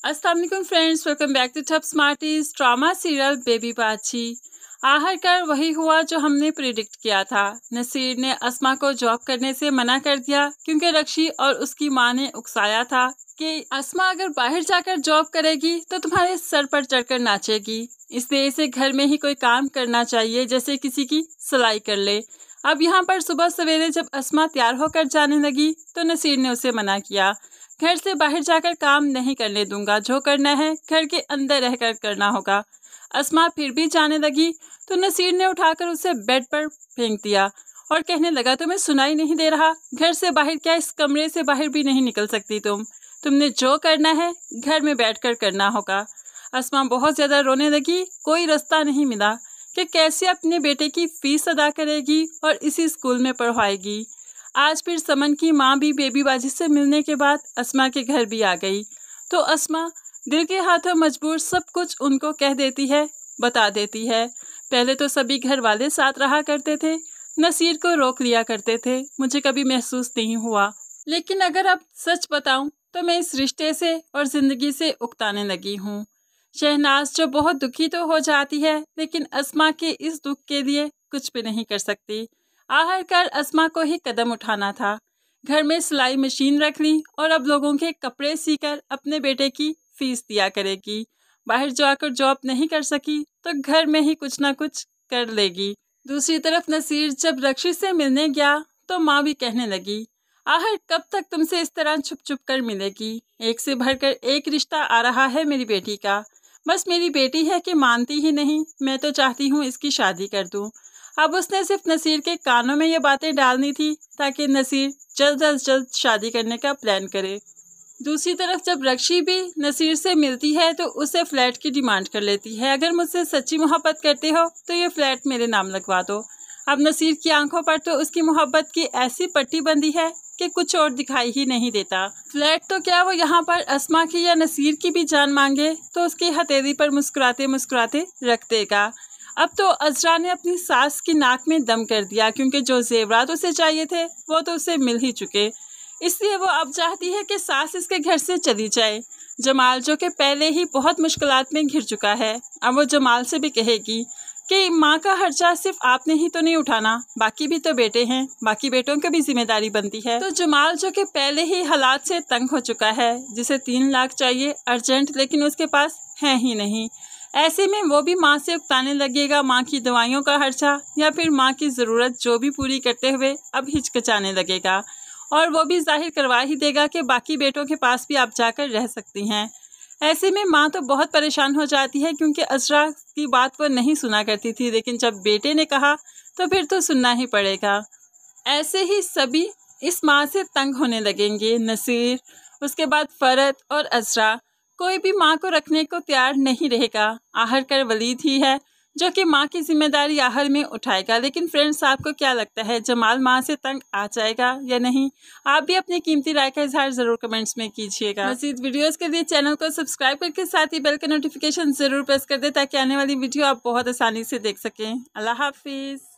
अस्सलाम वालेकुम friends, welcome back to Top Smarties. Drama serial baby Baji. आखिरकार वही हुआ जो हमने प्रिडिक्ट किया था। नसीर ने अस्मा को जॉब करने से मना कर दिया क्योंकि रक्षी और उसकी माँ ने उकसाया था कि अस्मा अगर बाहर जाकर जॉब करेगी तो तुम्हारे सर पर चढ़कर नाचेगी, इसलिए इसे घर में ही कोई काम करना चाहिए, जैसे किसी की सिलाई कर ले। अब यहाँ पर सुबह सवेरे जब अस्मा तैयार होकर जाने लगी तो नसीर ने उसे मना किया, घर से बाहर जाकर काम नहीं करने दूंगा, जो करना है घर के अंदर रहकर करना होगा। अस्मा फिर भी जाने लगी तो नसीर ने उठाकर उसे बेड पर फेंक दिया और कहने लगा, तुम्हें सुनाई नहीं दे रहा? घर से बाहर क्या, इस कमरे से बाहर भी नहीं निकल सकती तुमने जो करना है घर में बैठकर करना होगा। अस्मा बहुत ज़्यादा रोने लगी। कोई रास्ता नहीं मिला कि कैसे अपने बेटे की फीस अदा करेगी और इसी स्कूल में पढ़वाएगी। आज फिर समन की माँ भी बेबी बाजी से मिलने के बाद अस्मा के घर भी आ गई तो अस्मा दिल के हाथों मजबूर सब कुछ उनको कह देती है, बता देती है। पहले तो सभी घर वाले साथ रहा करते थे, नसीर को रोक लिया करते थे, मुझे कभी महसूस नहीं हुआ, लेकिन अगर अब सच बताऊं तो मैं इस रिश्ते से और ज़िंदगी से उकताने लगी हूँ। शहनाज जो बहुत दुखी तो हो जाती है, लेकिन अस्मा के इस दुख के लिए कुछ भी नहीं कर सकती। आखिरकार अस्मा को ही कदम उठाना था। घर में सिलाई मशीन रख ली और अब लोगों के कपड़े सीकर अपने बेटे की फीस दिया करेगी। बाहर जाकर जॉब नहीं कर सकी तो घर में ही कुछ ना कुछ कर लेगी। दूसरी तरफ नसीर जब रक्षी से मिलने गया तो माँ भी कहने लगी, आखिर कब तक तुमसे इस तरह छुप छुप कर मिलेगी? एक से भरकर एक रिश्ता आ रहा है मेरी बेटी का, बस मेरी बेटी है कि मानती ही नहीं। मैं तो चाहती हूँ इसकी शादी कर दूँ। अब उसने सिर्फ नसीर के कानों में ये बातें डालनी थी ताकि नसीर जल्द अज जल्द शादी करने का प्लान करे। दूसरी तरफ जब रक्षी भी नसीर से मिलती है तो उसे फ्लैट की डिमांड कर लेती है, अगर मुझसे सच्ची मोहब्बत करते हो तो ये फ्लैट मेरे नाम लगवा दो। अब नसीर की आंखों पर तो उसकी मोहब्बत की ऐसी पट्टी बंदी है कि कुछ और दिखाई ही नहीं देता। फ्लैट तो क्या, वो यहाँ पर अस्मा की या नसीर की भी जान मांगे तो उसकी हथेली पर मुस्कुराते मुस्कुराते रख देगा। अब तो अजरा ने अपनी सास की नाक में दम कर दिया, क्योंकि जो जेवरात उसे चाहिए थे वो तो उसे मिल ही चुके, इसलिए वो अब चाहती है कि सास इसके घर से चली जाए। जमाल जो कि पहले ही बहुत मुश्किलात में घिर चुका है, अब वो जमाल से भी कहेगी कि माँ का खर्चा सिर्फ आपने ही तो नहीं उठाना, बाकी भी तो बेटे हैं, बाकी बेटों की भी जिम्मेदारी बनती है। तो जमाल जो कि पहले ही हालात से तंग हो चुका है, जिसे 3 लाख चाहिए अर्जेंट, लेकिन उसके पास है ही नहीं, ऐसे में वो भी माँ से उकताने लगेगा माँ की दवाइयों का खर्चा या फिर माँ की ज़रूरत जो भी पूरी करते हुए अब हिचकिचाने लगेगा, और वो भी जाहिर करवा ही देगा कि बाकी बेटों के पास भी आप जाकर रह सकती हैं। ऐसे में माँ तो बहुत परेशान हो जाती है, क्योंकि अजरा की बात वो नहीं सुना करती थी, लेकिन जब बेटे ने कहा तो फिर तो सुनना ही पड़ेगा। ऐसे ही सभी इस माँ से तंग होने लगेंगे, नसीर, उसके बाद फरत और अजरा, कोई भी माँ को रखने को तैयार नहीं रहेगा। आखिरकार वलीद ही है जो कि माँ की जिम्मेदारी आखिर में उठाएगा। लेकिन फ्रेंड्स, आपको क्या लगता है, जमाल माँ से तंग आ जाएगा या नहीं? आप भी अपनी कीमती राय का इजहार ज़रूर कमेंट्स में कीजिएगा। मज़ीद वीडियोस के लिए चैनल को सब्सक्राइब करके साथ ही बेल का नोटिफिकेशन ज़रूर प्रेस कर दे, ताकि आने वाली वीडियो आप बहुत आसानी से देख सकें। अल्लाह हाफिज़।